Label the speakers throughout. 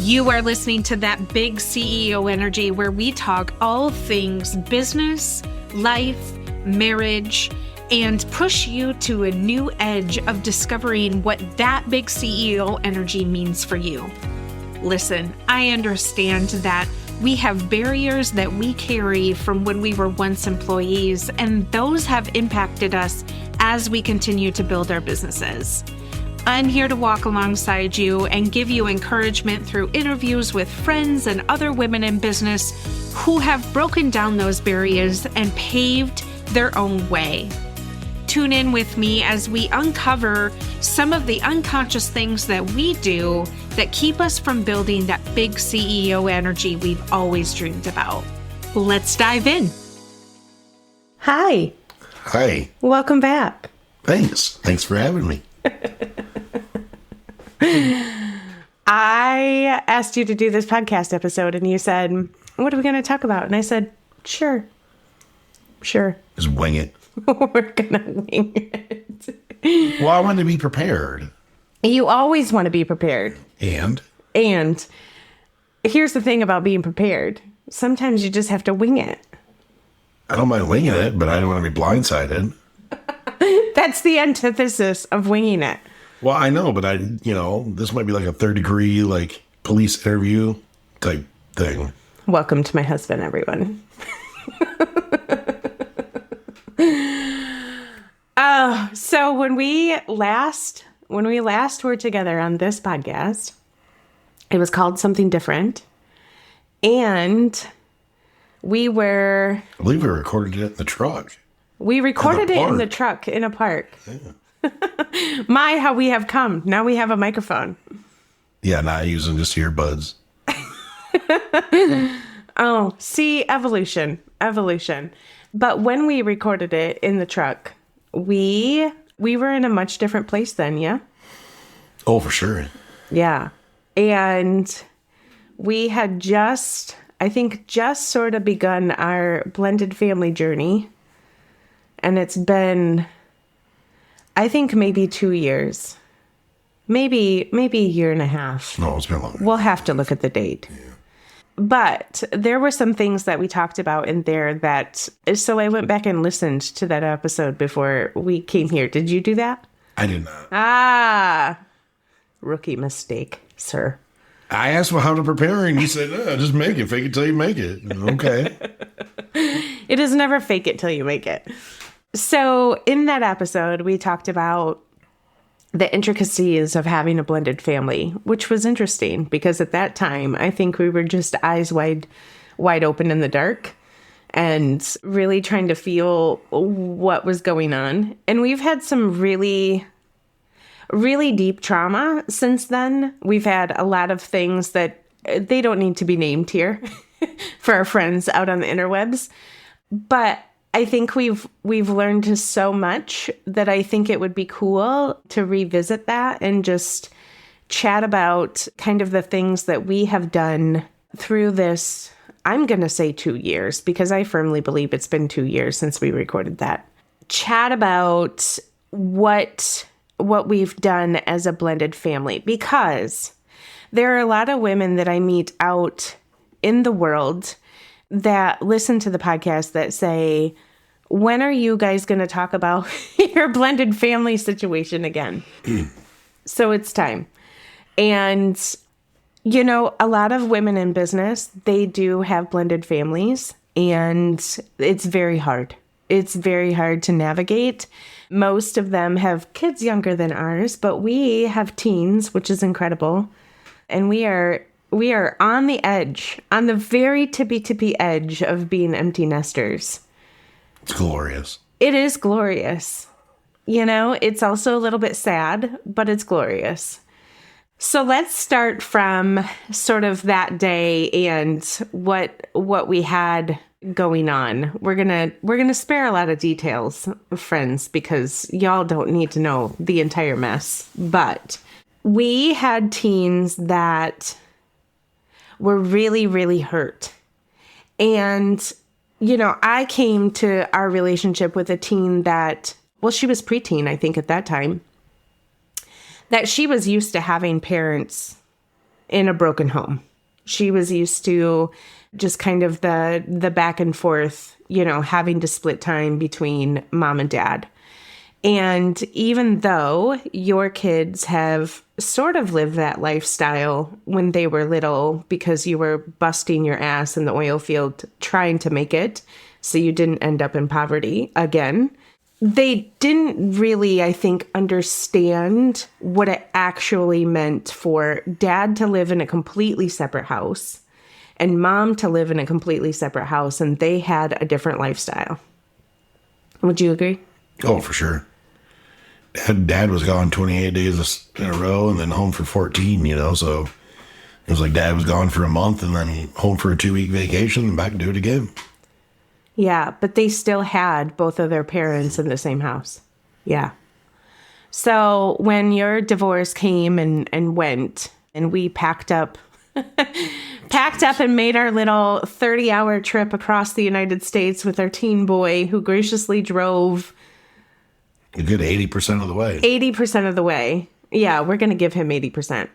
Speaker 1: You are listening to That Big CEO Energy, where we talk all things business, life, marriage, and push you to a new edge of discovering what that big CEO energy means for you. Listen, I understand that we have barriers that we carry from when we were once employees, and those have impacted us as we continue to build our businesses. I'm here to walk alongside you and give you encouragement through interviews with friends and other women in business who have broken down those barriers and paved their own way. Tune in with me as we uncover some of the unconscious things that we do that keep us from building that big CEO energy we've always dreamed about. Let's dive in. Hi.
Speaker 2: Hi.
Speaker 1: Welcome back.
Speaker 2: Thanks. Thanks for having me.
Speaker 1: I asked you to do this podcast episode and you said, what are we going to talk about? And I said, sure.
Speaker 2: Just wing it.
Speaker 1: We're going to wing it.
Speaker 2: Well, I wanted to be prepared.
Speaker 1: You always want to be prepared.
Speaker 2: And
Speaker 1: here's the thing about being prepared. Sometimes you just have to wing it.
Speaker 2: I don't mind winging it, but I don't want to be blindsided.
Speaker 1: That's the antithesis of winging it.
Speaker 2: Well, I know, but this might be like a third degree, like police interview type thing.
Speaker 1: Welcome to my husband, everyone. So when we last were together on this podcast, it was called something different. And I
Speaker 2: believe we recorded it in the truck.
Speaker 1: We recorded it in the truck in a park. Yeah. My, how we have come. Now we have a microphone.
Speaker 2: Yeah, now I use them just earbuds.
Speaker 1: Oh, see, evolution. But when we recorded it in the truck, we were in a much different place then, yeah?
Speaker 2: Oh, for sure.
Speaker 1: Yeah. And we had just sort of begun our blended family journey. And it's been, I think, maybe 2 years. Maybe a year and a half.
Speaker 2: No, it's been longer.
Speaker 1: We'll have to look at the date. Yeah. But there were some things that we talked about in there so I went back and listened to that episode before we came here. Did you do that?
Speaker 2: I did not.
Speaker 1: Rookie mistake, sir.
Speaker 2: I asked him how to prepare, and he said, just make it. Fake it till you make it. Okay.
Speaker 1: It is never fake it till you make it. So in that episode, we talked about the intricacies of having a blended family, which was interesting because at that time, I think we were just eyes wide open in the dark and really trying to feel what was going on. And we've had some really, really deep trauma since then. We've had a lot of things that they don't need to be named here for our friends out on the interwebs. But I think we've learned so much that I think it would be cool to revisit that and just chat about kind of the things that we have done through this, I'm going to say 2 years, because I firmly believe it's been 2 years since we recorded that. Chat about what we've done as a blended family, because there are a lot of women that I meet out in the world that listen to the podcast that say, when are you guys going to talk about your blended family situation again? So it's time. And, a lot of women in business, they do have blended families, and it's very hard. It's very hard to navigate. Most of them have kids younger than ours, but we have teens, which is incredible. And we are on the edge, on the very tippy edge of being empty nesters.
Speaker 2: It's glorious.
Speaker 1: It is glorious. It's also a little bit sad, but it's glorious. So let's start from sort of that day and what we had going on. We're gonna spare a lot of details, friends, because y'all don't need to know the entire mess. But we had teens that were really, really hurt. And, I came to our relationship with a teen that, she was preteen, I think, at that time, that she was used to having parents in a broken home. She was used to just kind of the back and forth, having to split time between mom and dad. And even though your kids have sort of lived that lifestyle when they were little because you were busting your ass in the oil field trying to make it so you didn't end up in poverty again, they didn't really, I think, understand what it actually meant for dad to live in a completely separate house and mom to live in a completely separate house, and they had a different lifestyle. Would you agree?
Speaker 2: Oh, for sure. Dad was gone 28 days in a row and then home for 14, so it was like dad was gone for a month and then home for a 2-week vacation and back to do it again.
Speaker 1: Yeah, but they still had both of their parents in the same house. Yeah. So when your divorce came and went and we packed up and made our little 30-hour trip across the United States with our teen boy who graciously drove
Speaker 2: a good 80% of the way.
Speaker 1: 80% of the way. Yeah, we're going to give him 80%.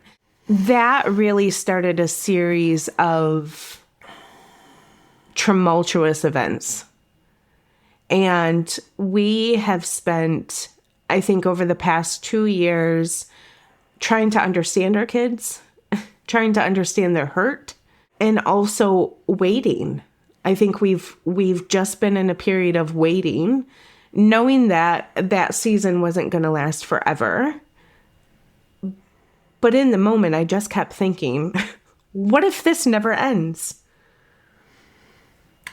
Speaker 1: That really started a series of tumultuous events. And we have spent, I think, over the past 2 years trying to understand our kids, trying to understand their hurt, and also waiting. I think we've just been in a period of waiting, knowing that season wasn't going to last forever. But in the moment, I just kept thinking, what if this never ends?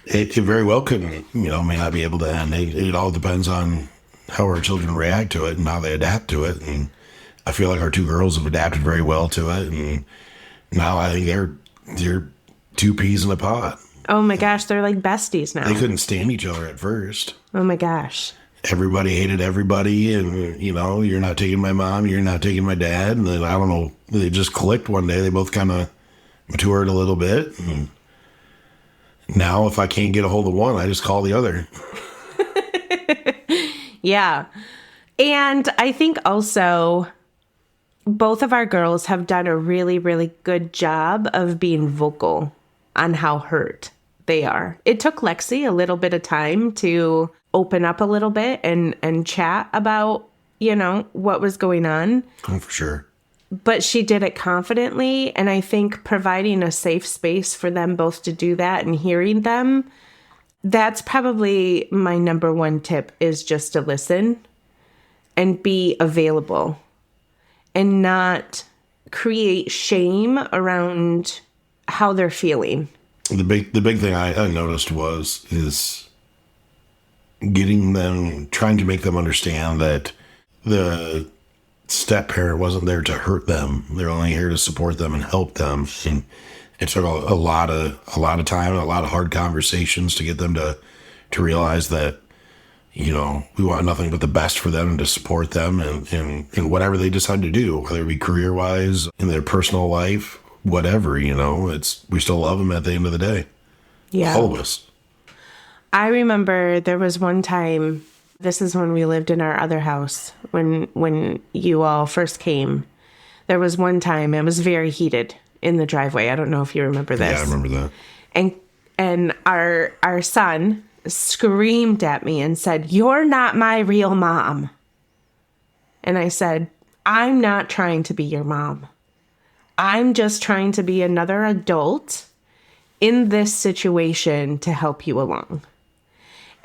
Speaker 2: It very well could, may not be able to end. It all depends on how our children react to it and how they adapt to it. And I feel like our 2 girls have adapted very well to it. And now I think they're 2 peas in a pod.
Speaker 1: Oh my gosh, they're like besties now.
Speaker 2: They couldn't stand each other at first.
Speaker 1: Oh my gosh.
Speaker 2: Everybody hated everybody, and, you're not taking my mom, you're not taking my dad. And then, I don't know, they just clicked one day. They both kind of matured a little bit. And now, if I can't get a hold of one, I just call the other.
Speaker 1: Yeah. And I think also both of our girls have done a really, really good job of being vocal on how hurt they are. It took Lexi a little bit of time to open up a little bit and chat about, what was going on.
Speaker 2: Oh, for sure.
Speaker 1: But she did it confidently. And I think providing a safe space for them both to do that and hearing them, that's probably my number one tip, is just to listen and be available and not create shame around how they're feeling.
Speaker 2: The big thing I noticed is trying to make them understand that the step parent wasn't there to hurt them. They're only here to support them and help them. And it took a lot of time and a lot of hard conversations to get them to realize that, we want nothing but the best for them and to support them and whatever they decide to do, whether it be career-wise, in their personal life, whatever, we still love them at the end of the day.
Speaker 1: Yeah.
Speaker 2: All of us.
Speaker 1: I remember there was one time, this is when we lived in our other house, when you all first came. There was one time, it was very heated in the driveway. I don't know if you remember this.
Speaker 2: Yeah, I remember that.
Speaker 1: And our son screamed at me and said, "You're not my real mom." And I said, "I'm not trying to be your mom. I'm just trying to be another adult in this situation to help you along."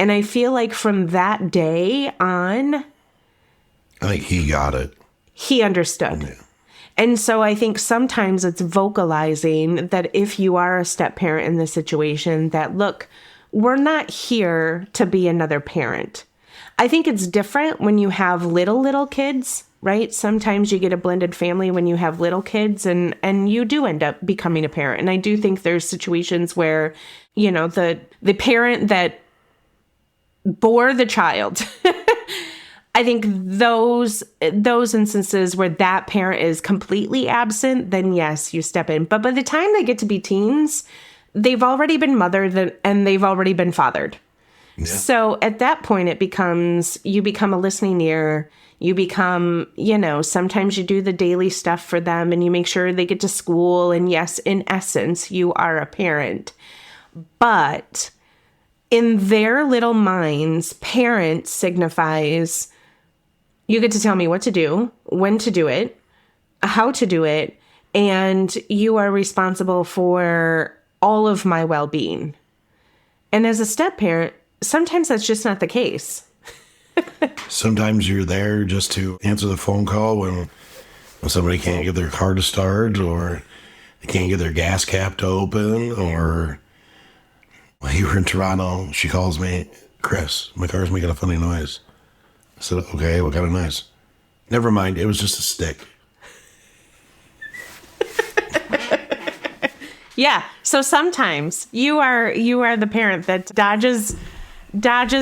Speaker 1: And I feel like from that day on,
Speaker 2: I think he got it.
Speaker 1: He understood.
Speaker 2: Yeah.
Speaker 1: And so I think sometimes it's vocalizing that if you are a step parent in this situation, that, look, we're not here to be another parent. I think it's different when you have little kids, right? Sometimes you get a blended family when you have little kids and you do end up becoming a parent. And I do think there's situations where, the parent that bore the child, I think those instances where that parent is completely absent, then yes, you step in. But by the time they get to be teens, they've already been mothered and they've already been fathered. Yeah. So at that point, you become a listening ear. You become, sometimes you do the daily stuff for them and you make sure they get to school. And yes, in essence, you are a parent. But in their little minds, parent signifies you get to tell me what to do, when to do it, how to do it, and you are responsible for all of my well-being. And as a step parent, sometimes that's just not the case.
Speaker 2: Sometimes you're there just to answer the phone call when somebody can't get their car to start, or they can't get their gas cap to open, or when you were in Toronto, she calls me, Chris, my car's making a funny noise. I said, okay, what kind of noise? Never mind, it was just a stick.
Speaker 1: Yeah. So sometimes you are the parent that dodges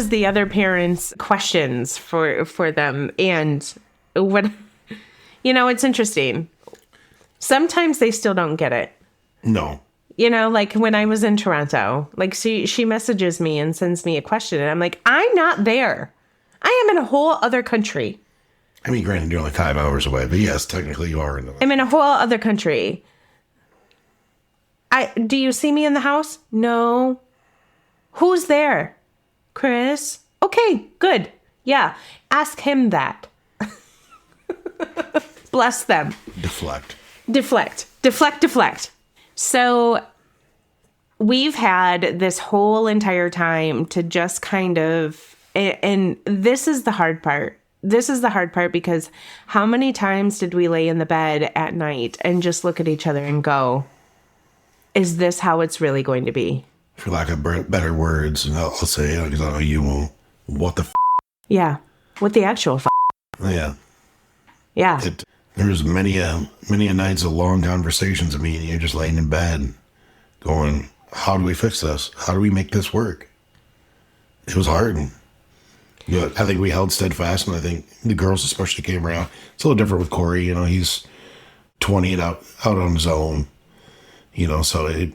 Speaker 1: the other parents' questions for them. And what, it's interesting. Sometimes they still don't get it.
Speaker 2: No.
Speaker 1: Like when I was in Toronto, like she messages me and sends me a question and I'm like, I'm not there. I am in a whole other country.
Speaker 2: I mean, granted, you're only 5 hours away, but yes, technically you are.
Speaker 1: I'm in a whole other country. Do you see me in the house? No. Who's there? Chris? Okay, good. Yeah. Ask him that. Bless them. Deflect. So we've had this whole entire time to just kind of, and this is the hard part. This is the hard part because how many times did we lay in the bed at night and just look at each other and go, is this how it's really going to be?
Speaker 2: For lack of better words, and I'll say it because I know you won't. What the
Speaker 1: Yeah. What the actual
Speaker 2: Yeah.
Speaker 1: Yeah.
Speaker 2: There's many a nights of long conversations of me and you just laying in bed going, how do we fix this? How do we make this work? It was hard. But I think we held steadfast, and I think the girls especially came around. It's a little different with Corey. He's 20 and out on his own. So it,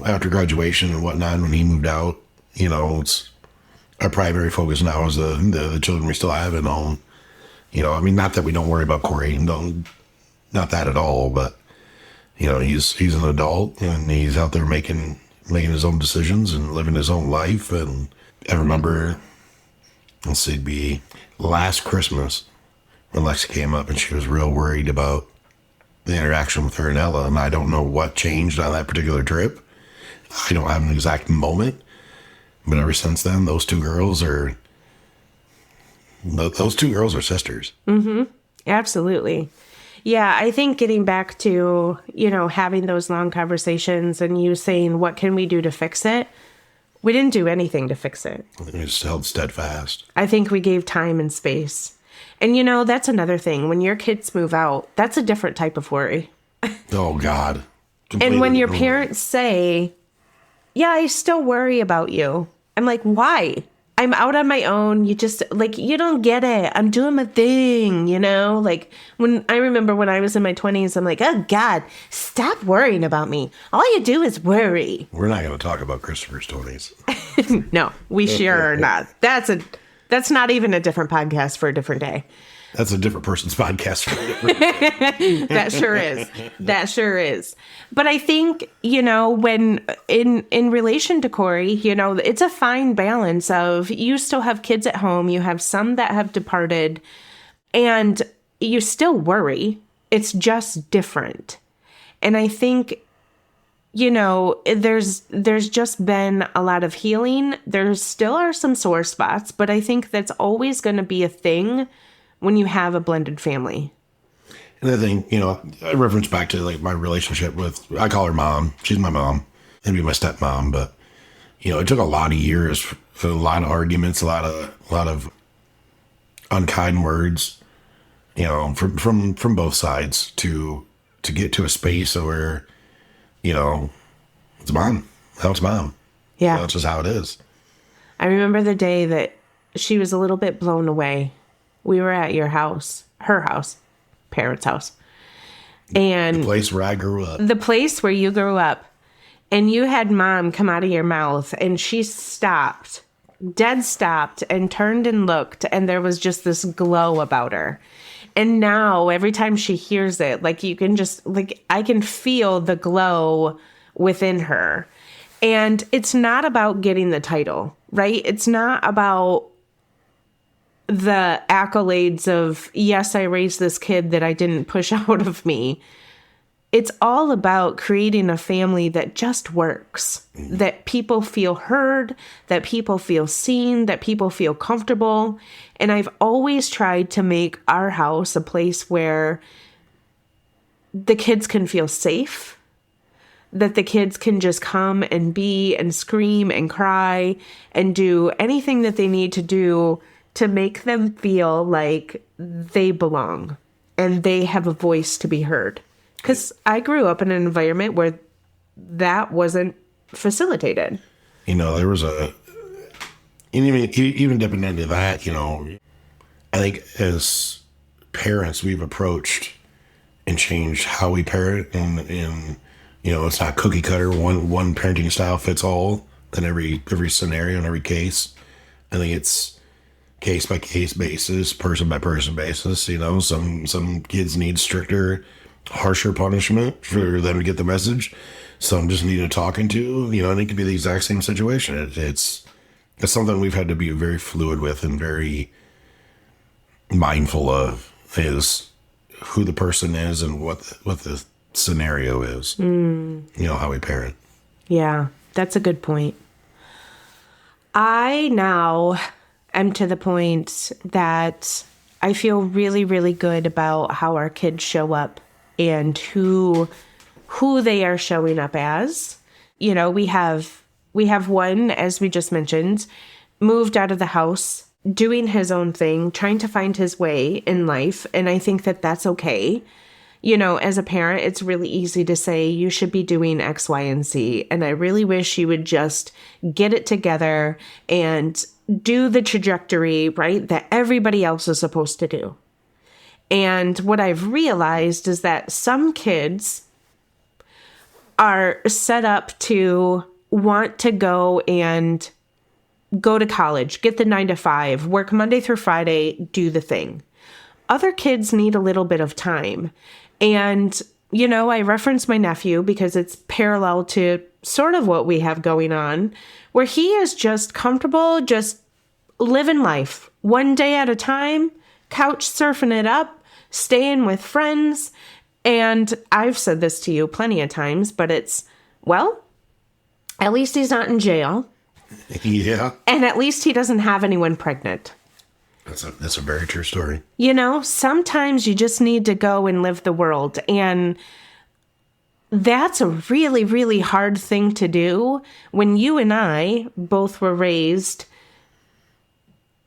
Speaker 2: after graduation and whatnot, when he moved out, it's our primary focus now is the children we still have at home. Not that we don't worry about Corey, not that at all, but he's an adult and he's out there making his own decisions and living his own life. And I remember, it'd be last Christmas when Lexi came up and she was real worried about the interaction with her and Ella, and I don't know what changed on that particular trip. I don't have an exact moment, but ever since then, those two girls are sisters.
Speaker 1: Mm-hmm. Absolutely. Yeah, I think getting back to, having those long conversations and you saying, what can we do to fix it? We didn't do anything to fix it.
Speaker 2: We just held steadfast.
Speaker 1: I think we gave time and space. And, that's another thing. When your kids move out, that's a different type of worry.
Speaker 2: Oh, God.
Speaker 1: And when your parents say, yeah, I still worry about you. I'm like, why? I'm out on my own. You just, you don't get it. I'm doing my thing, when I remember when I was in my 20s, I'm like, oh, God, stop worrying about me. All you do is worry.
Speaker 2: We're not going to talk about Christopher's 20s.
Speaker 1: No, we sure are not. That's not even a different podcast for a different day.
Speaker 2: That's a different person's podcast for a different day.
Speaker 1: That sure is. But I think, when in relation to Corey, it's a fine balance of you still have kids at home. You have some that have departed and you still worry. It's just different. And I think, there's just been a lot of healing. There still are some sore spots, but I think that's always going to be a thing when you have a blended family.
Speaker 2: And I think, I reference back to my relationship with, I call her mom. She's my mom. It'd be my stepmom, but it took a lot of years, for a lot of arguments, a lot of unkind words, from both sides to get to a space where, it's mom. How it's mom.
Speaker 1: Yeah.
Speaker 2: That's just how it is.
Speaker 1: I remember the day that she was a little bit blown away. We were at your house, her house, parents' house. And
Speaker 2: the place where I grew up.
Speaker 1: The place where you grew up. And you had mom come out of your mouth and she stopped dead stopped and turned and looked, and there was just this glow about her. And now every time she hears it, like you can just like I can feel the glow within her. And it's not about getting the title, right? It's not about the accolades of, yes, I raised this kid that I didn't push out of me. It's all about creating a family that just works, that people feel heard, that people feel seen, that people feel comfortable. And I've always tried to make our house a place where the kids can feel safe, that the kids can just come and be and scream and cry and do anything that they need to do to make them feel like they belong and they have a voice to be heard. Because I grew up in an environment where that wasn't facilitated.
Speaker 2: There was even dipping into that, I think as parents, we've approached and changed how we parent. And it's not cookie cutter, one parenting style fits all in every scenario and every case. I think it's case by case basis, person by person basis. Some kids need stricter, harsher punishment for them to get the message. Some just need a talking to, and it could be the exact same situation. It's something we've had to be very fluid with and very mindful of, is who the person is and what the scenario is. How we parent.
Speaker 1: Yeah, that's a good point. I now am to the point that I feel really, really good about how our kids show up and who they are showing up as. We have one, as we just mentioned, moved out of the house, doing his own thing, trying to find his way in life. And I think that that's okay. As a parent, it's really easy to say you should be doing X, Y, and Z. And I really wish you would just get it together and do the trajectory, right, that everybody else is supposed to do. And what I've realized is that some kids are set up to want to go to college, get the 9 to 5, work Monday through Friday, do the thing. Other kids need a little bit of time. And, I reference my nephew because it's parallel to sort of what we have going on, where he is just comfortable, just living life one day at a time, couch surfing it up, staying with friends. And I've said this to you plenty of times, but it's, well, at least he's not in jail.
Speaker 2: Yeah.
Speaker 1: And at least he doesn't have anyone pregnant.
Speaker 2: That's a very true story.
Speaker 1: Sometimes you just need to go and live the world. And that's a really, really hard thing to do when you and I both were raised.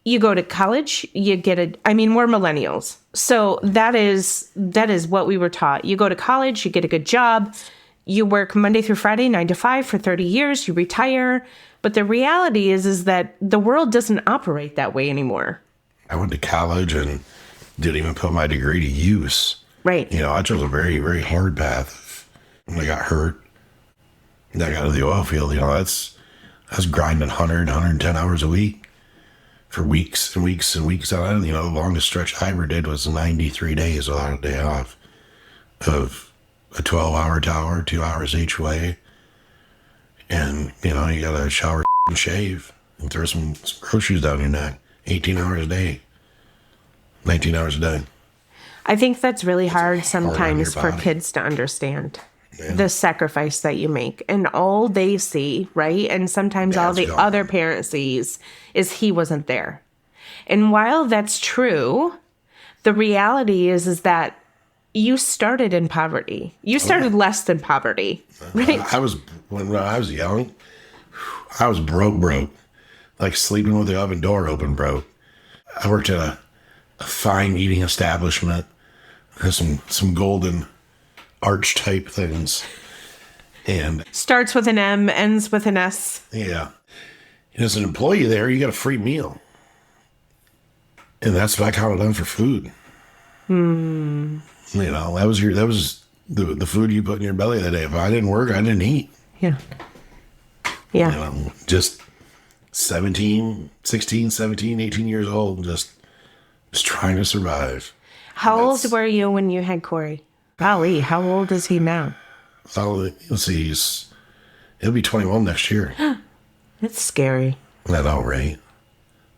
Speaker 1: You go to college, we're millennials. So that is what we were taught. You go to college, you get a good job, you work Monday through Friday, 9 to 5 for 30 years, you retire. But the reality is that the world doesn't operate that way anymore.
Speaker 2: I went to college and didn't even put my degree to use.
Speaker 1: Right.
Speaker 2: I chose a very, very hard path. When I got hurt, and I got to the oil field, I was grinding 110 hours a week for weeks and weeks and weeks on. The longest stretch I ever did was 93 days without a day off of a 12-hour tower, 2 hours each way. And, you got to shower and shave and throw some groceries down your neck. 18 hours a day. 19 hours a day.
Speaker 1: I think that's really hard sometimes for kids to understand. Yeah. The sacrifice that you make and all they see, right? And sometimes all the other parent sees is he wasn't there. And while that's true, the reality is that you started in poverty. You started less than poverty, right?
Speaker 2: When I was young, I was broke. Like sleeping with the oven door open, broke. I worked at a fine eating establishment. There's some golden arch type things. And
Speaker 1: starts with an M, ends with an S.
Speaker 2: Yeah. And as an employee there, you got a free meal. And that's what I counted on for food. That was the food you put in your belly that day. If I didn't work, I didn't eat.
Speaker 1: Yeah. Yeah.
Speaker 2: Just 16, 17, 18 years old, just trying to survive.
Speaker 1: How old were you when you had Corey? Golly, how old is he now?
Speaker 2: So, let's see, he'll be 21 next year.
Speaker 1: That's scary.
Speaker 2: I know, right?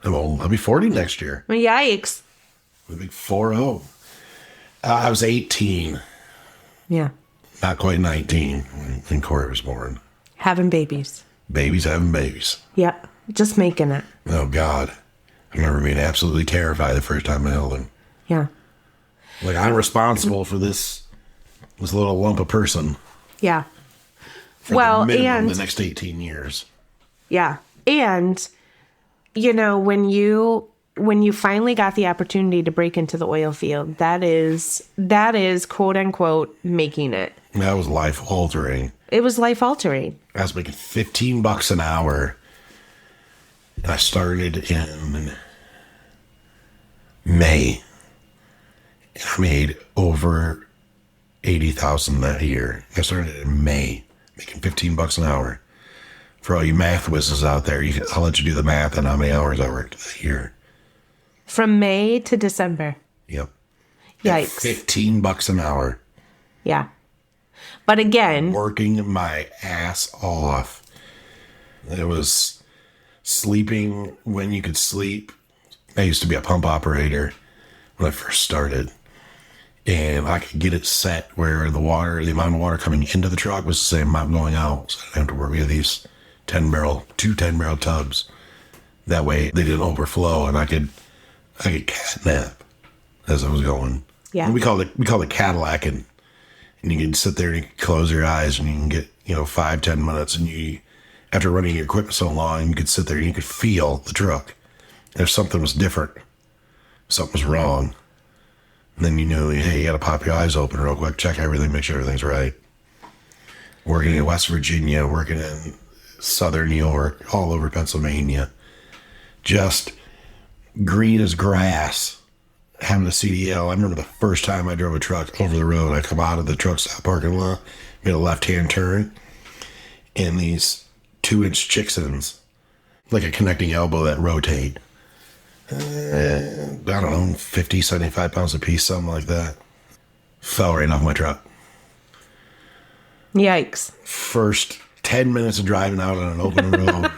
Speaker 2: I'm old. I'll be 40 next year.
Speaker 1: Yikes.
Speaker 2: I'll be 40. I was 18.
Speaker 1: Yeah.
Speaker 2: Not quite 19 when Corey was born.
Speaker 1: Having babies.
Speaker 2: Babies having babies.
Speaker 1: Yep. Just making it.
Speaker 2: Oh, God. I remember being absolutely terrified the first time I held him.
Speaker 1: Yeah.
Speaker 2: Like, I'm responsible for this little lump of person.
Speaker 1: Yeah.
Speaker 2: For the minimum the next 18 years.
Speaker 1: Yeah. And, you know, when you finally got the opportunity to break into the oil field, that is quote unquote making it.
Speaker 2: That was life altering.
Speaker 1: It was life altering.
Speaker 2: I was making $15 an hour. And I started in May. And I made over $80,000 that year. I started in May, making $15 an hour. For all you math whizzes out there, I'll let you do the math on how many hours I worked that year.
Speaker 1: From May to December.
Speaker 2: Yep.
Speaker 1: Yikes.
Speaker 2: $15 an hour.
Speaker 1: Yeah. But again,
Speaker 2: working my ass off. It was sleeping when you could sleep. I used to be a pump operator when I first started. And I could get it set where the amount of water coming into the truck was the same amount going out. So I didn't have to work with these 2 10-barrel tubs. That way they didn't overflow, and I could cat nap as I was going.
Speaker 1: Yeah.
Speaker 2: And we call it Cadillac, and you can sit there and you can close your eyes and you can get, 5-10 minutes, and you, after running your equipment so long, you could sit there and you could feel the truck. If something was different, something was wrong, and then you knew, hey, you got to pop your eyes open real quick, check everything, make sure everything's right. Working in West Virginia, working in Southern New York, all over Pennsylvania, just green as grass, having a CDL. I remember the first time I drove a truck over the road. I come out of the truck stop parking lot, made a left-hand turn, and these 2-inch Chicksons, like a connecting elbow that rotate. I don't know, 50, 75 pounds a piece, something like that. Fell right off my truck.
Speaker 1: Yikes.
Speaker 2: First 10 minutes of driving out on an open road.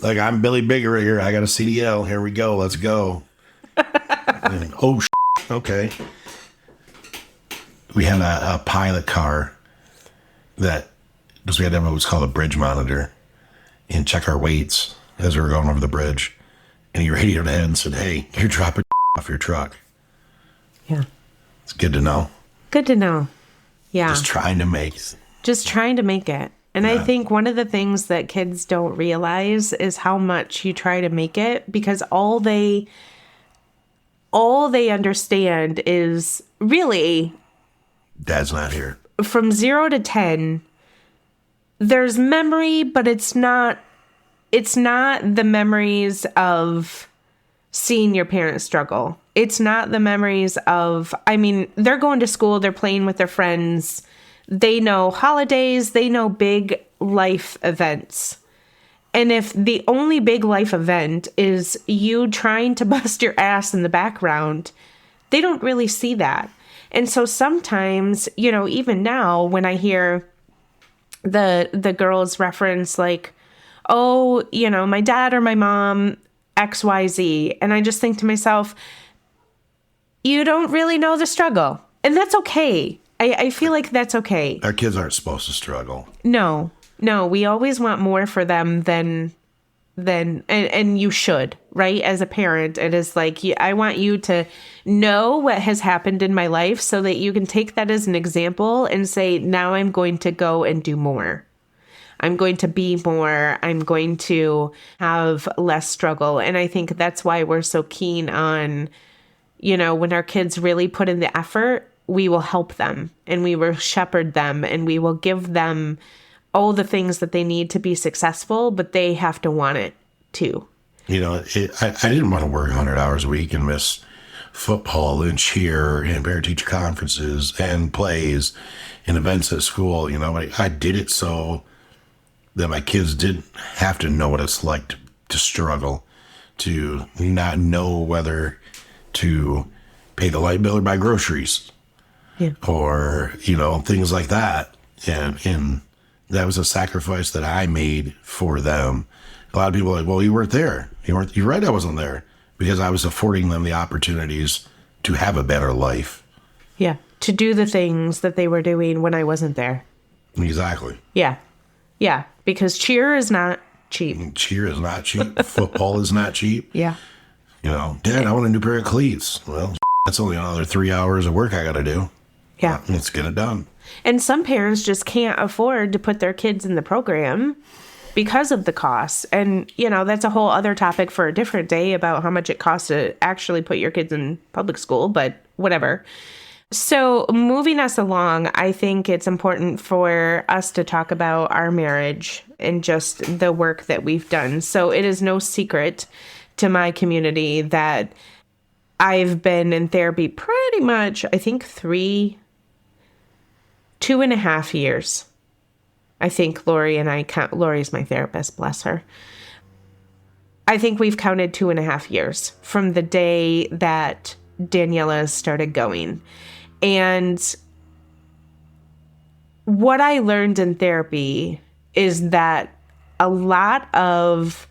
Speaker 2: Like, I'm Billy Bigger. I got a CDL. Here we go. Let's go. And, okay. We had a pilot car because we had to have what's called a bridge monitor and check our weights as we were going over the bridge. And he radioed ahead and said, hey, you're dropping off your truck.
Speaker 1: Yeah.
Speaker 2: It's good to know.
Speaker 1: Good to know. Yeah.
Speaker 2: Just trying to make it.
Speaker 1: Just trying to make it. And I think one of the things that kids don't realize is how much you try to make it, because all they understand is really
Speaker 2: Dad's not here.
Speaker 1: From 0 to 10, there's memory, but it's not the memories of seeing your parents struggle. It's not the memories of, they're going to school, they're playing with their friends. They know holidays, they know big life events. And if the only big life event is you trying to bust your ass in the background, they don't really see that. And so sometimes, even now when I hear the girls reference like, oh, my dad or my mom, XYZ. And I just think to myself, you don't really know the struggle. And that's okay. I feel like that's okay.
Speaker 2: Our kids aren't supposed to struggle.
Speaker 1: No, we always want more for them than you should, right? As a parent, it is like, I want you to know what has happened in my life so that you can take that as an example and say, now I'm going to go and do more. I'm going to be more. I'm going to have less struggle. And I think that's why we're so keen on, when our kids really put in the effort, we will help them and we will shepherd them and we will give them all the things that they need to be successful, but they have to want it too.
Speaker 2: I didn't want to work 100 hours a week and miss football and cheer and parent-teacher conferences and plays and events at school. I did it so that my kids didn't have to know what it's like to struggle, to not know whether to pay the light bill or buy groceries, or, things like that. And that was a sacrifice that I made for them. A lot of people are like, well, you weren't there. You're right, I wasn't there, because I was affording them the opportunities to have a better life.
Speaker 1: Yeah. To do the things that they were doing when I wasn't there.
Speaker 2: Exactly.
Speaker 1: Yeah. Yeah. Because cheer is not cheap.
Speaker 2: Cheer is not cheap. Football is not cheap.
Speaker 1: Yeah.
Speaker 2: Dad, I want a new pair of cleats. Well, that's only another 3 hours of work I got to do.
Speaker 1: Yeah.
Speaker 2: Let's get it done.
Speaker 1: And some parents just can't afford to put their kids in the program because of the costs. And, that's a whole other topic for a different day about how much it costs to actually put your kids in public school, but whatever. So moving us along, I think it's important for us to talk about our marriage and just the work that we've done. So it is no secret to my community that I've been in therapy pretty much, I think 2.5 years. I think Lori and I count. Lori's my therapist, bless her. I think we've counted 2.5 years from the day that Daniela started going. And what I learned in therapy is that a lot of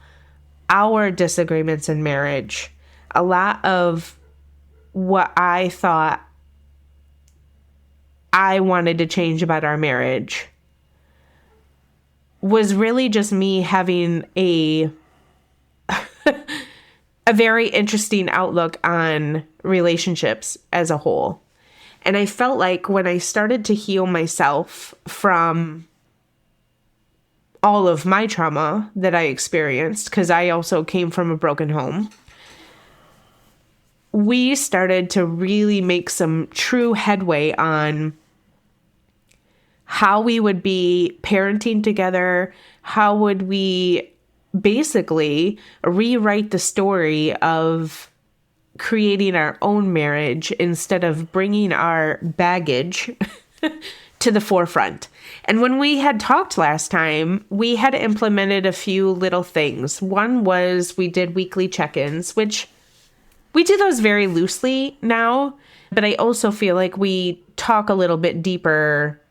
Speaker 1: our disagreements in marriage, a lot of what I thought I wanted to change about our marriage was really just me having a very interesting outlook on relationships as a whole. And I felt like when I started to heal myself from all of my trauma that I experienced, because I also came from a broken home, we started to really make some true headway on how we would be parenting together, how would we basically rewrite the story of creating our own marriage instead of bringing our baggage to the forefront. And when we had talked last time, we had implemented a few little things. One was we did weekly check-ins, which we do those very loosely now, but I also feel like we talk a little bit deeper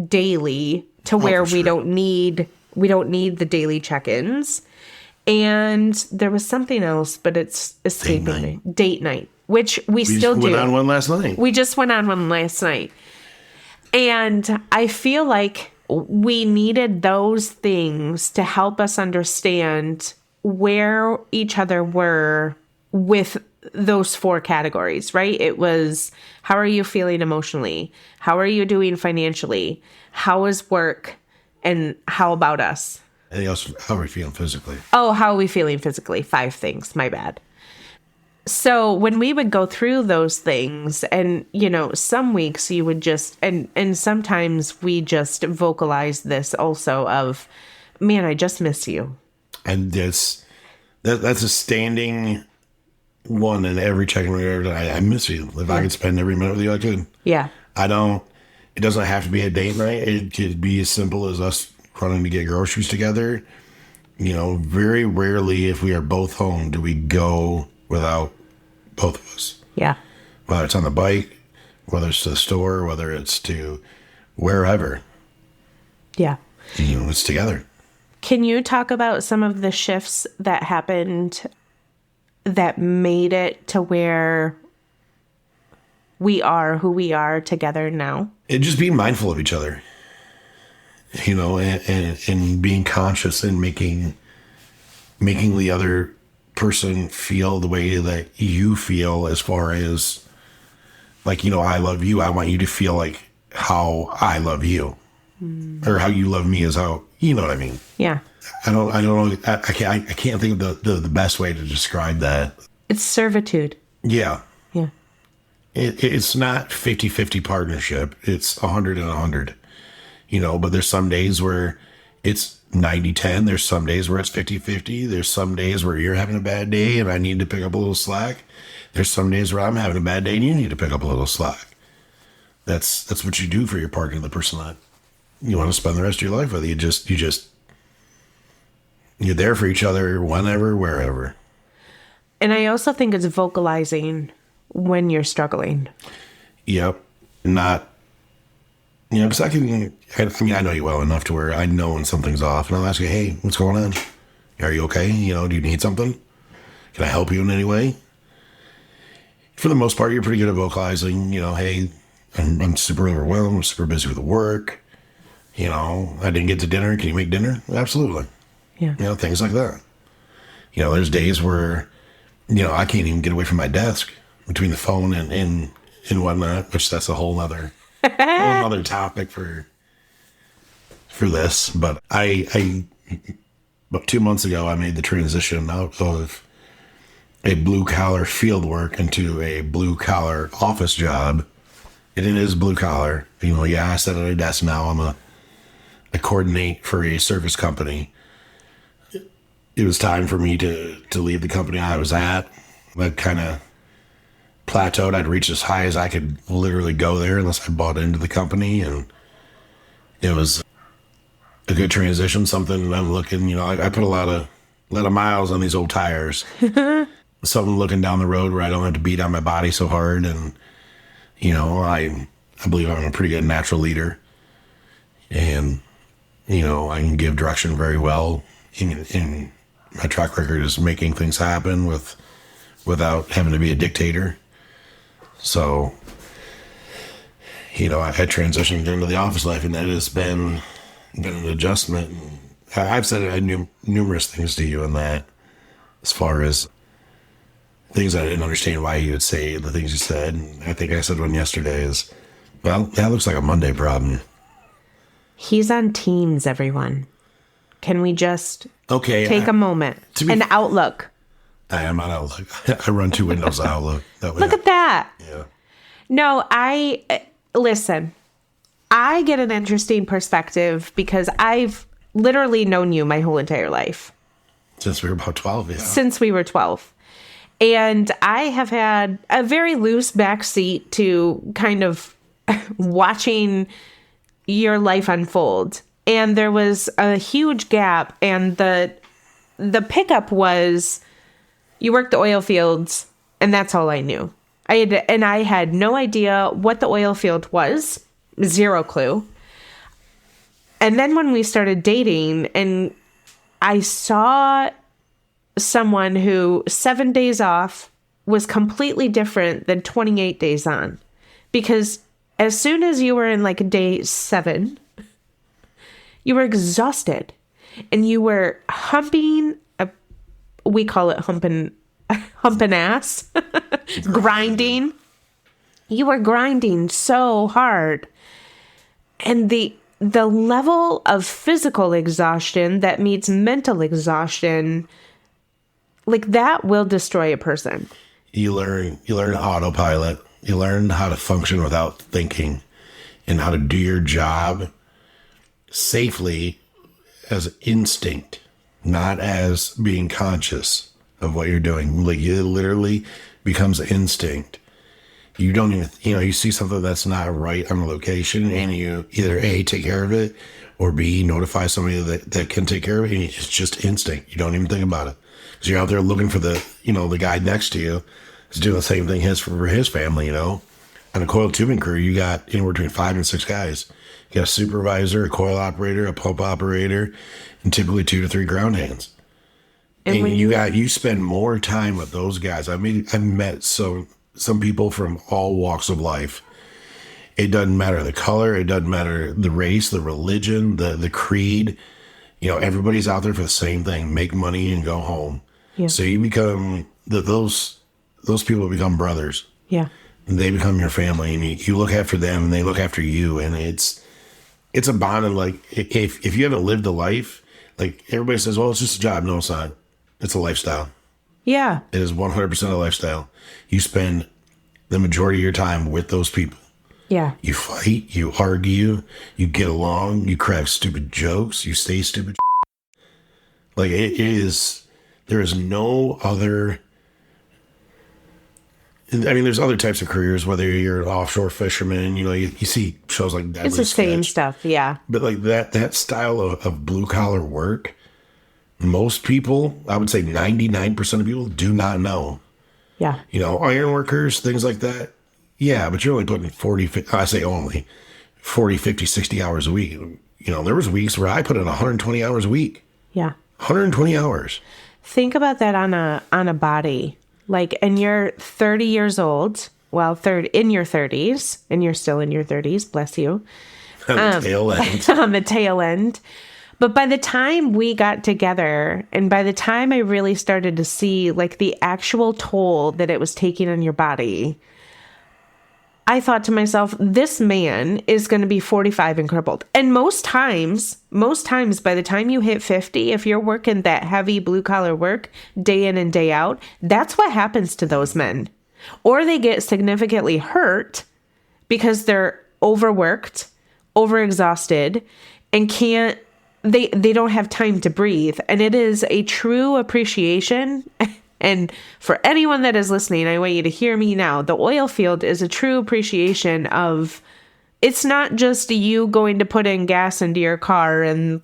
Speaker 1: daily to where we don't need the daily check-ins. And there was something else, but it's escaping me. Date night, which we still do.
Speaker 2: We went on one last night.
Speaker 1: We just went on one last night. And I feel like we needed those things to help us understand where each other were with those 4 categories, right? It was, how are you feeling emotionally? How are you doing financially? How is work? And how about us?
Speaker 2: And also, how are we feeling physically?
Speaker 1: Oh, how are we feeling physically? 5 things. My bad. So when we would go through those things, and, some weeks you would just, and sometimes we just vocalize this also of, man, I just miss you. And
Speaker 2: that's a standing one in every check-in. I miss you. If I could spend every minute with you, I could.
Speaker 1: Yeah.
Speaker 2: It doesn't have to be a date night. It could be as simple as us running to get groceries together. Very rarely, if we are both home, do we go without both of us.
Speaker 1: Yeah.
Speaker 2: Whether it's on the bike, whether it's to the store, whether it's to wherever.
Speaker 1: Yeah.
Speaker 2: It's together.
Speaker 1: Can you talk about some of the shifts that happened that made it to where we are who we are together now?
Speaker 2: And just being mindful of each other, and being conscious and making the other person feel the way that you feel, as far as like, I love you. I want you to feel like how I love you, or how you love me is how, you know what I mean?
Speaker 1: Yeah.
Speaker 2: I don't know. I can't think of the best way to describe that.
Speaker 1: It's servitude.
Speaker 2: Yeah.
Speaker 1: Yeah.
Speaker 2: It's not 50-50 partnership. It's 100 and 100, but there's some days where it's 90-10. There's some days where it's 50-50. There's some days where you're having a bad day and I need to pick up a little slack. There's some days where I'm having a bad day and you need to pick up a little slack. That's what you do for your partner, the person that you want to spend the rest of your life with. You just You're there for each other whenever, wherever.
Speaker 1: And I also think it's vocalizing when you're struggling.
Speaker 2: Yep. Not, because I know you well enough to where I know when something's off, and I'll ask you, hey, what's going on? Are you okay? Do you need something? Can I help you in any way? For the most part, you're pretty good at vocalizing, hey, I'm super overwhelmed. I'm super busy with work. I didn't get to dinner. Can you make dinner? Absolutely.
Speaker 1: Yeah.
Speaker 2: Things like that. There's days where, I can't even get away from my desk between the phone and whatnot, which that's a whole other topic for this. But I about 2 months ago, I made the transition out of a blue collar field work into a blue collar office job. And it is blue collar. I sit at a desk now. I coordinate for a service company. It was time for me to leave the company I was at. I kind of plateaued. I'd reached as high as I could literally go there unless I bought into the company. And it was a good transition, something I'm looking, I put a lot of miles on these old tires. Something looking down the road where I don't have to beat on my body so hard. And, I believe I'm a pretty good natural leader. And, I can give direction very well. In my track record is making things happen without having to be a dictator. So, I had transitioned into the office life, and that has been an adjustment. I've said numerous things to you in that, as far as things I didn't understand why you would say the things you said. And I think I said one yesterday is, well, that looks like a Monday problem.
Speaker 1: He's on Teams, everyone. Can we just take a moment? An Outlook.
Speaker 2: I am on Outlook. I run 2 windows of Outlook.
Speaker 1: Look at that.
Speaker 2: Yeah.
Speaker 1: No, listen, I get an interesting perspective because I've literally known you my whole entire life.
Speaker 2: Since we were about 12, yeah.
Speaker 1: Since we were 12. And I have had a very loose backseat to kind of watching your life unfold. And there was a huge gap. And the pickup was you worked the oil fields, and that's all I knew. I had no idea what the oil field was. Zero clue. And then when we started dating, and I saw someone who 7 days off was completely different than 28 days on. Because as soon as you were in like day 7, you were exhausted. And you were humping, we call it humping ass, grinding. You were grinding so hard. And the level of physical exhaustion that meets mental exhaustion, like that will destroy a person.
Speaker 2: You learn autopilot. You learn how to function without thinking and how to do your job safely as instinct, not as being conscious of what you're doing. Like it literally becomes instinct. You don't even, you see something that's not right on the location, and you either A, take care of it, or B, notify somebody that can take care of it. And it's just instinct. You don't even think about it. Because you're out there looking for the guy next to you is doing the same thing for his family, On a coil tubing crew, you got anywhere between 5 and 6 guys. You got a supervisor, a coil operator, a pump operator, and typically 2 to 3 ground hands. And you spend more time with those guys. I mean, I've met some people from all walks of life. It doesn't matter the color. It doesn't matter the race, the religion, the creed. Everybody's out there for the same thing: make money and go home. Yeah. So you become those people become brothers.
Speaker 1: Yeah.
Speaker 2: And they become your family, and you look after them, and they look after you, and it's a bond. And like if you haven't lived a life, like everybody says, well, it's just a job. No, it's not. It's a lifestyle.
Speaker 1: Yeah.
Speaker 2: It is 100% a lifestyle. You spend the majority of your time with those people.
Speaker 1: Yeah.
Speaker 2: You fight, you argue, you get along, you crack stupid jokes, you say stupid. Like there is no other. I mean, there's other types of careers, whether you're an offshore fisherman, you see shows like that.
Speaker 1: It's the same stuff, yeah.
Speaker 2: But like that style of blue collar work, Most people, I would say 99% of people do not know.
Speaker 1: Yeah.
Speaker 2: Iron workers, things like that. Yeah, but you're only putting I say only 40, 50, 60 hours a week. There was weeks where I put in 120 hours a week.
Speaker 1: Yeah.
Speaker 2: 120 hours.
Speaker 1: Think about that on a body. Like, and you're 30 years old. Well, in your 30s, and you're still in your 30s. Bless you.
Speaker 2: On the tail end.
Speaker 1: On the tail end. But by the time we got together, and by the time I really started to see like the actual toll that it was taking on your body, I thought to myself, this man is going to be 45 and crippled. And most times, by the time you hit 50, if you're working that heavy blue collar work day in and day out, that's what happens to those men. Or they get significantly hurt because they're overworked, overexhausted, and they don't have time to breathe. And it is a true appreciation. And for anyone that is listening, I want you to hear me now. The oil field is a true appreciation of, it's not just you going to put in gas into your car and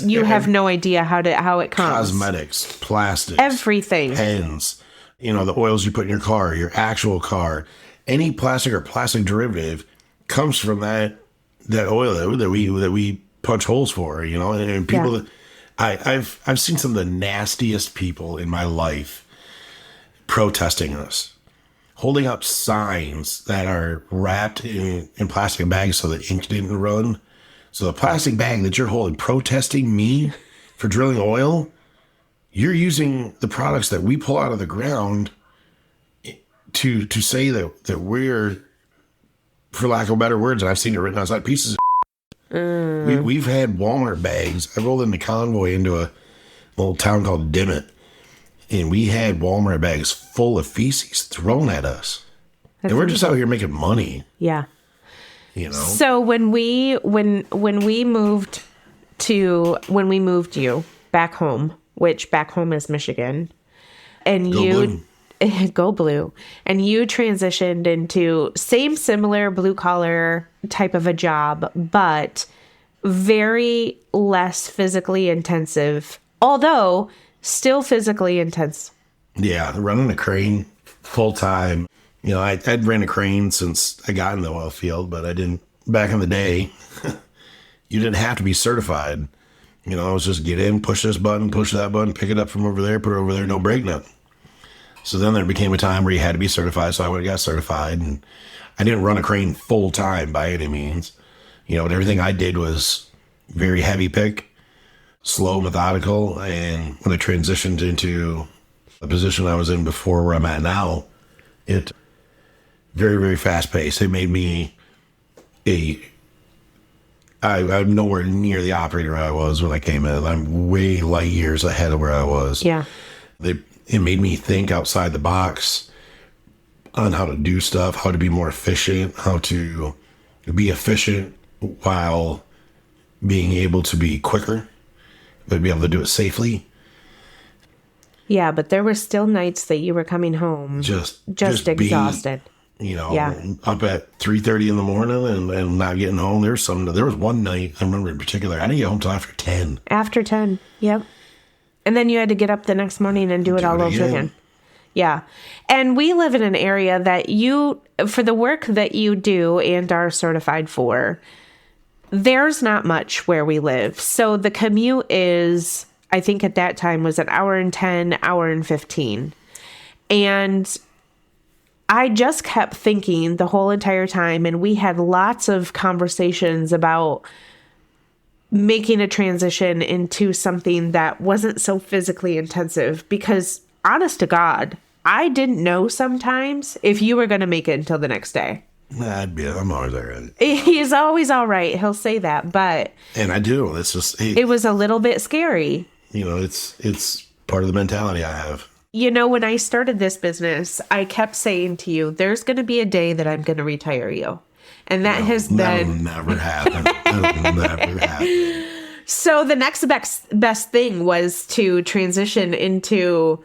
Speaker 1: you have no idea how it comes.
Speaker 2: Cosmetics, plastics,
Speaker 1: everything.
Speaker 2: Pens, the oils you put in your car, your actual car, any plastic or plastic derivative comes from that oil that we punch holes for, and people that I've seen some of the nastiest people in my life protesting us, holding up signs that are wrapped in plastic bags so the ink didn't run. So the plastic bag that you're holding, protesting me for drilling oil, you're using the products that we pull out of the ground to say that we're, for lack of better words, and I've seen it written outside, pieces of We've had Walmart bags. I rolled into Convoy into a little town called Dimmitt, and we had Walmart bags full of feces thrown at us. And we're just out here making money.
Speaker 1: Yeah. So when we moved you back home, which back home is Michigan, and go blue, and you transitioned into similar blue collar type of a job, but very less physically intensive, although still physically intense.
Speaker 2: Yeah, running a crane full time. I'd ran a crane since I got in the oil field, but I didn't back in the day. You didn't have to be certified. It was just get in, push this button, push that button, pick it up from over there, put it over there, no break nothing. So then there became a time where you had to be certified, so I went and got certified, and I didn't run a crane full time by any means. But everything I did was very heavy pick, slow, methodical, and when I transitioned into the position I was in before where I'm at now, it very, very fast paced. It made me I'm nowhere near the operator I was when I came in. I'm way light years ahead of where I was.
Speaker 1: Yeah.
Speaker 2: It made me think outside the box on how to do stuff, how to be more efficient, how to be efficient while being able to be quicker, but be able to do it safely.
Speaker 1: Yeah, but there were still nights that you were coming home just exhausted.
Speaker 2: Up at 3:30 in the morning and not getting home. There was one night I remember in particular, I didn't get home till after 10.
Speaker 1: After 10, yep. And then you had to get up the next morning and do it all over again. Yeah. And we live in an area that for the work that you do and are certified for, there's not much where we live. So the commute is, I think at that time was an hour and 10, hour and 15. And I just kept thinking the whole entire time, and we had lots of conversations about making a transition into something that wasn't so physically intensive, because honest to God, I didn't know sometimes if you were going to make it until the next day.
Speaker 2: I'm always all right.
Speaker 1: He's always all right. He'll say that, but...
Speaker 2: And I do. It's just...
Speaker 1: It was a little bit scary.
Speaker 2: It's part of the mentality I have.
Speaker 1: When I started this business, I kept saying to you, there's going to be a day that I'm going to retire you. And that'll
Speaker 2: never happen. That'll never happen.
Speaker 1: So the next best thing was to transition into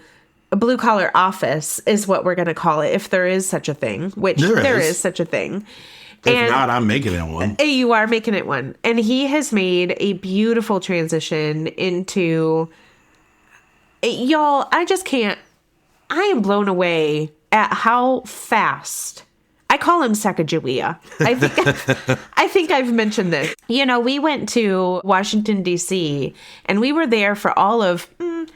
Speaker 1: a blue collar office, is what we're going to call it, if there is such a thing, which there is such a thing.
Speaker 2: If not, I'm making it one.
Speaker 1: You are making it one. And he has made a beautiful transition into Y'all, I just can't. I am blown away at how fast. I call him Sacagawea. I think I've mentioned this. You know, we went to Washington, D.C., and we were there for all of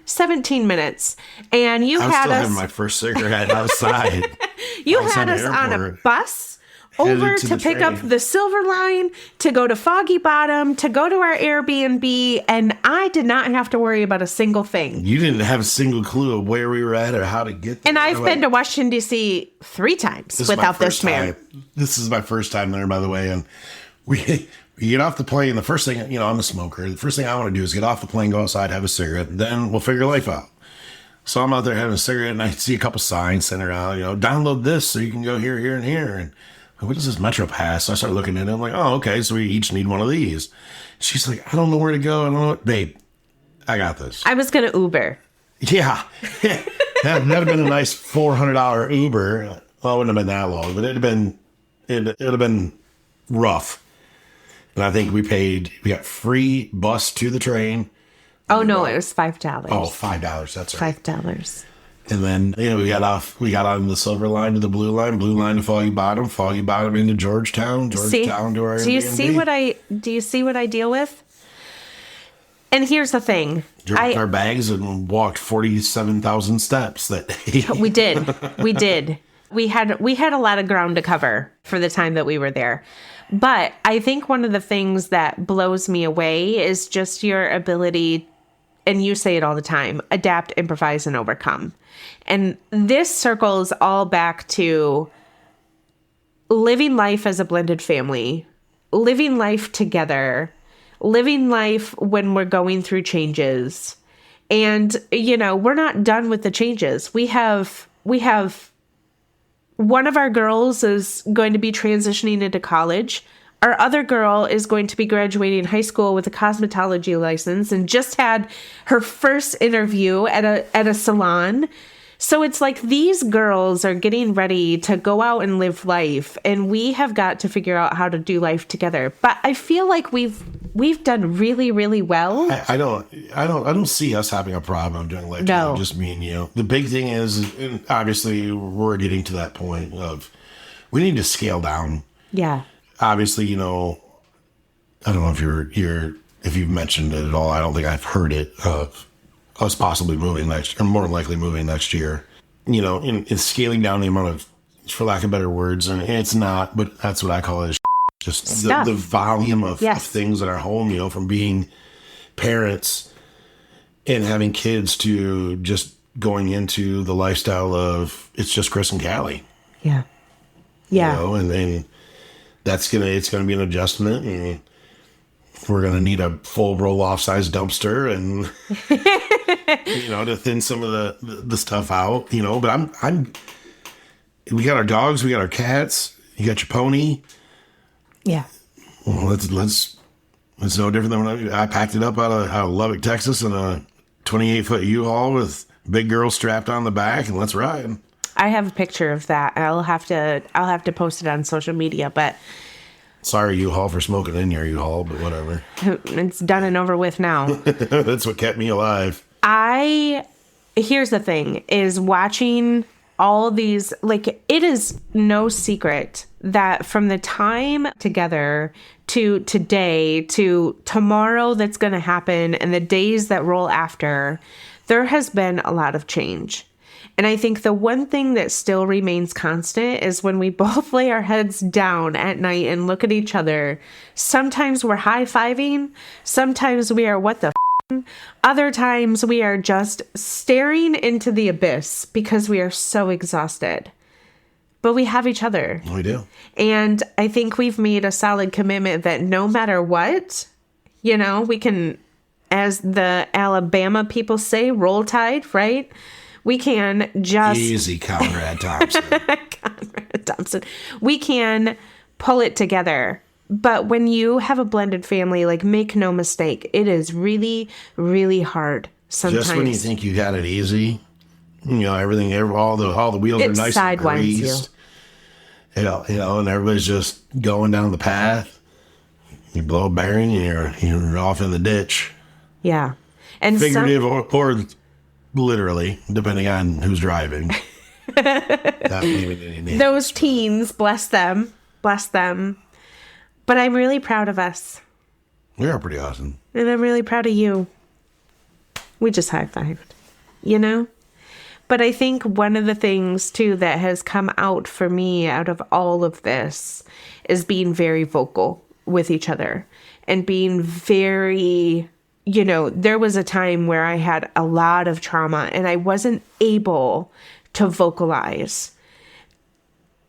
Speaker 1: 17 minutes. And you
Speaker 2: I was
Speaker 1: had
Speaker 2: still
Speaker 1: us.
Speaker 2: having my first cigarette outside.
Speaker 1: You had us on a bus over to pick up the Silver Line, to go to Foggy Bottom, to go to our Airbnb, and I did not have to worry about a single thing.
Speaker 2: You didn't have a single clue of where we were at or how to get there.
Speaker 1: And I've been to Washington, D.C. 3 times without this man.
Speaker 2: This is my first time there, by the way, and we get off the plane. The first thing, you know, I'm a smoker. The first thing I want to do is get off the plane, go outside, have a cigarette, and then we'll figure life out. So I'm out there having a cigarette, and I see a couple signs sent around, you know, download this so you can go here, here, and here, and what is this Metro Pass? So I started looking at it. I'm like, oh, okay. So we each need one of these. She's like, I don't know where to go. I don't know. Babe, I got this.
Speaker 1: I was going to Uber.
Speaker 2: Yeah. That'd have been a nice $400 Uber. Well, it wouldn't have been that long, but it'd have been rough. And I think we got free bus to the train.
Speaker 1: Oh, no, it was $5.
Speaker 2: Oh, $5. That's right.
Speaker 1: $5.
Speaker 2: And then, you know, we got on the Silver Line to the Blue Line to Foggy Bottom into Georgetown to our Airbnb.
Speaker 1: Do you see what I deal with? And here's the thing.
Speaker 2: Dropped our bags and walked 47,000 steps that day.
Speaker 1: We did. We had a lot of ground to cover for the time that we were there. But I think one of the things that blows me away is just your ability, and you say it all the time, adapt, improvise, and overcome. And this circles all back to living life as a blended family, living life together, living life when we're going through changes. And, you know, we're not done with the changes. We have one of our girls is going to be transitioning into college. Our other girl is going to be graduating high school with a cosmetology license and just had her first interview at a salon. So it's like these girls are getting ready to go out and live life, and we have got to figure out how to do life together. But I feel like we've done really, really well.
Speaker 2: I don't see us having a problem doing life together, just me and you. The big thing is, and obviously we're getting to that point of we need to scale down.
Speaker 1: Yeah.
Speaker 2: Obviously, you know, I don't know if you've mentioned it at all. I don't think I've heard it of us possibly moving next, or more likely moving next year. You know, in scaling down the amount of, for lack of better words, and it's not, but that's what I call it, just the volume of things in our home, you know, from being parents and having kids to just going into the lifestyle of it's just Chris and Callie.
Speaker 1: Yeah. Yeah.
Speaker 2: You know, and then it's gonna be an adjustment, and we're gonna need a full roll-off size dumpster, and you know, to thin some of the stuff out, you know. But we got our dogs, we got our cats, you got your pony.
Speaker 1: Yeah.
Speaker 2: Well, it's no different than when I packed it up out of Lubbock, Texas, in a 28-foot U-Haul with big girl strapped on the back, and let's ride.
Speaker 1: I have a picture of that. I'll have to post it on social media, but
Speaker 2: sorry, U-Haul, for smoking in your U-Haul, but whatever.
Speaker 1: It's done and over with now.
Speaker 2: That's what kept me alive.
Speaker 1: Here's the thing, is watching all these, like, it is no secret that from the time together to today to tomorrow that's going to happen and the days that roll after, there has been a lot of change. And I think the one thing that still remains constant is when we both lay our heads down at night and look at each other. Sometimes we're high-fiving. Sometimes we are, what the f***? Other times we are just staring into the abyss because we are so exhausted. But we have each other.
Speaker 2: We do.
Speaker 1: And I think we've made a solid commitment that no matter what, you know, we can, as the Alabama people say, roll tide, right? We can just...
Speaker 2: Easy, Conrad Thompson.
Speaker 1: Conrad Thompson. We can pull it together. But when you have a blended family, like, make no mistake, it is really, really hard sometimes.
Speaker 2: Just when you think you got it easy, you know, all the wheels are nice and greased. You know, and everybody's just going down the path. You blow a bearing, and you're off in the ditch.
Speaker 1: Yeah. And
Speaker 2: figurative or literally, depending on who's driving. Not naming any names.
Speaker 1: Those teens, bless them. Bless them. But I'm really proud of us.
Speaker 2: We are pretty awesome.
Speaker 1: And I'm really proud of you. We just high-fived, you know? But I think one of the things, too, that has come out for me out of all of this is being very vocal with each other and being very, you know, there was a time where I had a lot of trauma and I wasn't able to vocalize.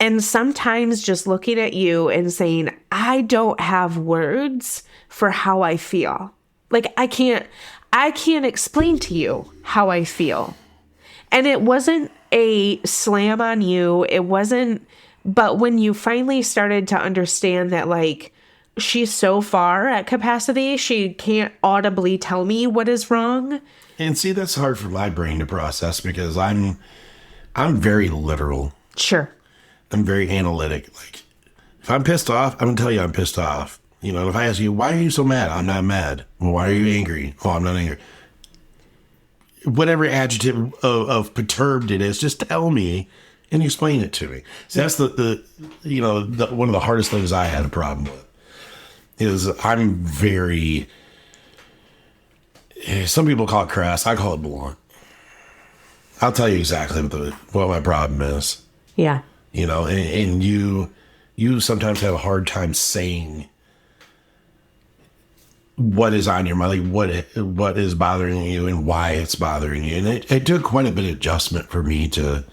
Speaker 1: And sometimes just looking at you and saying, I don't have words for how I feel. Like, I can't explain to you how I feel. And it wasn't a slam on you. It wasn't, but when you finally started to understand that, like, she's so far at capacity, she can't audibly tell me what is wrong.
Speaker 2: And see, that's hard for my brain to process because I'm very literal.
Speaker 1: Sure.
Speaker 2: I'm very analytic. Like, if I'm pissed off, I'm going to tell you I'm pissed off. You know, if I ask you, why are you so mad? I'm not mad. Well, why are you angry? Oh, I'm not angry. Whatever adjective of perturbed it is, just tell me and explain it to me. So that's one of the hardest things I had a problem with is I'm very, some people call it crass. I call it blunt. I'll tell you exactly what my problem is.
Speaker 1: Yeah.
Speaker 2: You know, and you sometimes have a hard time saying what is on your mind, like what is bothering you and why it's bothering you. And it took quite a bit of adjustment for me to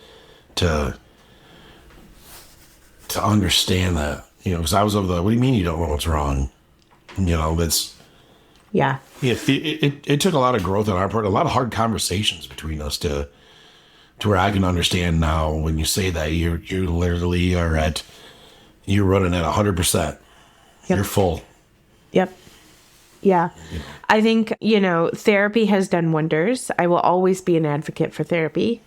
Speaker 2: understand that, you know, because I was over what do you mean you don't know what's wrong? You know,
Speaker 1: Yeah.
Speaker 2: It took a lot of growth on our part, a lot of hard conversations between us to where I can understand now when you say that you literally you're running at 100%. Yep. You're full.
Speaker 1: Yep. Yeah. I think, you know, therapy has done wonders. I will always be an advocate for therapy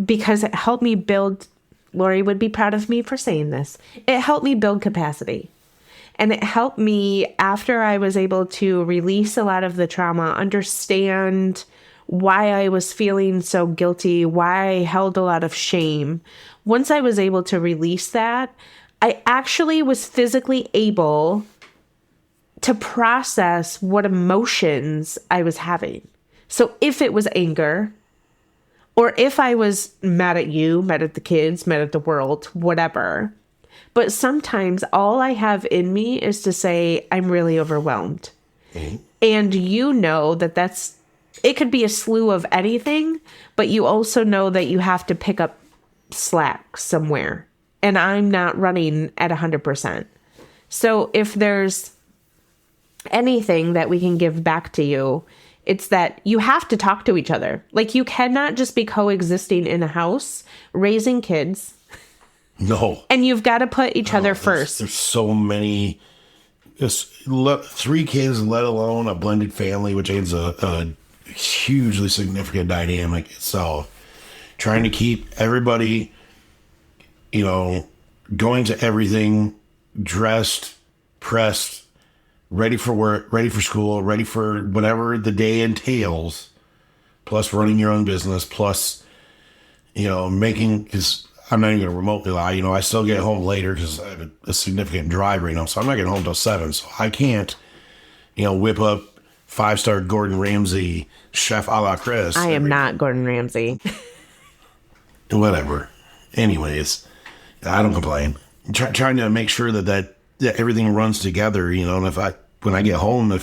Speaker 1: because it helped me build, Lori would be proud of me for saying this. It helped me build capacity. And it helped me, after I was able to release a lot of the trauma, understand why I was feeling so guilty, why I held a lot of shame. Once I was able to release that, I actually was physically able to process what emotions I was having. So if it was anger, or if I was mad at you, mad at the kids, mad at the world, whatever. But sometimes all I have in me is to say, I'm really overwhelmed. Mm-hmm. And you know it could be a slew of anything, but you also know that you have to pick up slack somewhere. And I'm not running at 100%. So if there's anything that we can give back to you, it's that you have to talk to each other. Like, you cannot just be coexisting in a house, raising kids.
Speaker 2: No.
Speaker 1: And you've got to put each other first.
Speaker 2: There's so many, 3 kids, let alone a blended family, which is a hugely significant dynamic itself. Trying to keep everybody, you know, going to everything, dressed, pressed, ready for work, ready for school, ready for whatever the day entails, plus running your own business, plus, you know, because I'm not even going to remotely lie, you know, I still get home later because I have a significant driver, you know, so I'm not getting home till 7, so I can't, you know, whip up 5-star Gordon Ramsay, chef a la Chris.
Speaker 1: I am not Gordon Ramsay.
Speaker 2: Whatever. Anyways, I don't complain. Trying to make sure that everything runs together, you know, and when I get home,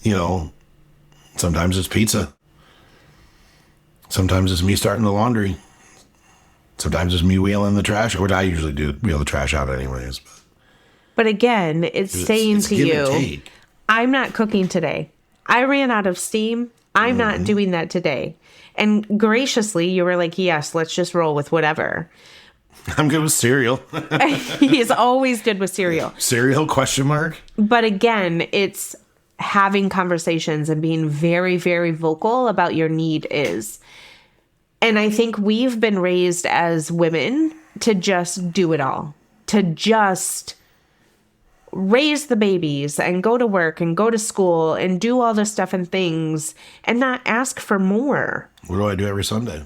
Speaker 2: you know, sometimes it's pizza. Sometimes it's me starting the laundry. Sometimes it's me wheeling the trash, which I usually do wheel the trash out anyways.
Speaker 1: But again, it's saying to you, I'm not cooking today. I ran out of steam. I'm not doing that today. And graciously, you were like, yes, let's just roll with whatever.
Speaker 2: I'm good with cereal.
Speaker 1: He's always good with cereal.
Speaker 2: Cereal, question mark?
Speaker 1: But again, it's having conversations and being very, very vocal about your need is. And I think we've been raised as women to just do it all. To just raise the babies and go to work and go to school and do all this stuff and things and not ask for more.
Speaker 2: What do I do every Sunday?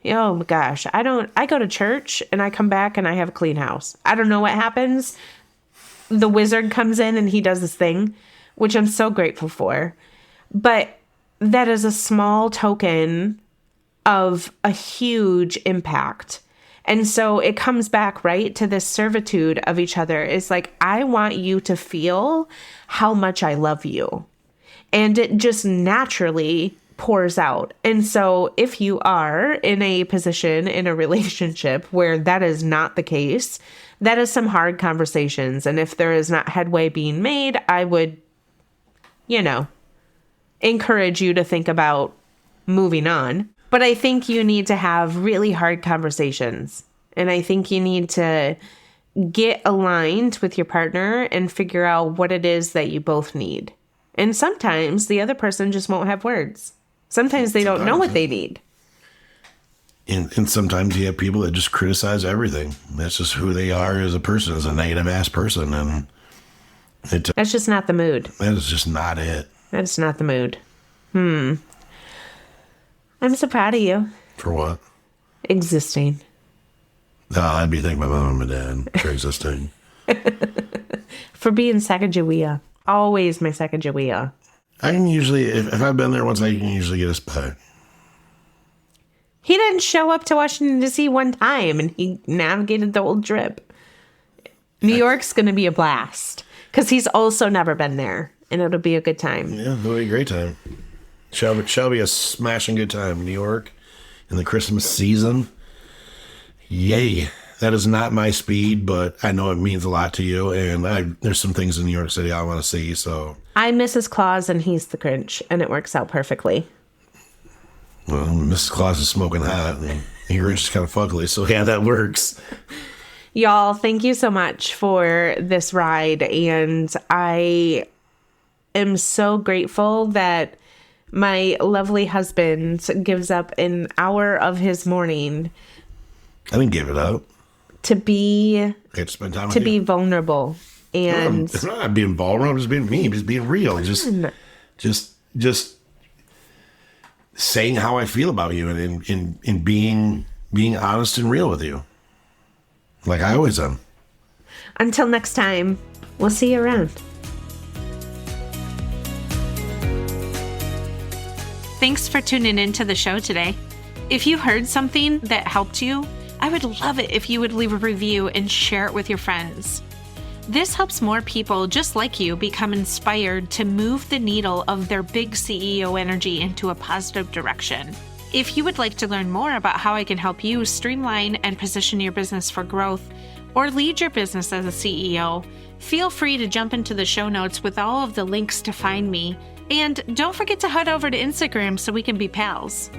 Speaker 1: Oh my gosh. I go to church and I come back and I have a clean house. I don't know what happens. The wizard comes in and he does this thing, which I'm so grateful for. But that is a small token of a huge impact. And so it comes back, right, to this servitude of each other. It's like, I want you to feel how much I love you. And it just naturally pours out. And so if you are in a position in a relationship where that is not the case, that is some hard conversations. And if there is not headway being made, I would, encourage you to think about moving on. But I think you need to have really hard conversations. And I think you need to get aligned with your partner and figure out what it is that you both need. And sometimes the other person just won't have words. Sometimes they don't know what they need.
Speaker 2: And sometimes you have people that just criticize everything. That's just who they are as a person, as a negative-ass person. And
Speaker 1: that's just not the mood.
Speaker 2: That is just not it.
Speaker 1: That's not the mood. I'm so proud of you.
Speaker 2: For what?
Speaker 1: Existing.
Speaker 2: No, I'd be thanking my mom and my dad for existing.
Speaker 1: For being Sacagawea. Always my Sacagawea.
Speaker 2: I can usually, if I've been there once, I can usually get us back.
Speaker 1: He didn't show up to Washington, D.C. one time, and he navigated the whole trip. New York's going to be a blast, because he's also never been there, and it'll be a good time.
Speaker 2: Yeah, it'll be a great time. Shall be a smashing good time. New York in the Christmas season. Yay. That is not my speed, but I know it means a lot to you, and there's some things in New York City I want to see, so.
Speaker 1: I'm Mrs. Claus, and he's the Grinch, and it works out perfectly.
Speaker 2: Well, Mrs. Claus is smoking hot, and Grinch is kind of fugly, so yeah, that works.
Speaker 1: Y'all, thank you so much for this ride, and I am so grateful that my lovely husband gives up an hour of his morning.
Speaker 2: I didn't give it up.
Speaker 1: To be
Speaker 2: spend time with
Speaker 1: to be vulnerable, and
Speaker 2: it's not being vulnerable. I'm just being me. Just being real. Just saying how I feel about you, and being honest and real with you, like I always am.
Speaker 1: Until next time, we'll see you around. Thanks for tuning into the show today. If you heard something that helped you, I would love it if you would leave a review and share it with your friends. This helps more people just like you become inspired to move the needle of their big CEO energy into a positive direction. If you would like to learn more about how I can help you streamline and position your business for growth or lead your business as a CEO, feel free to jump into the show notes with all of the links to find me. And don't forget to head over to Instagram so we can be pals.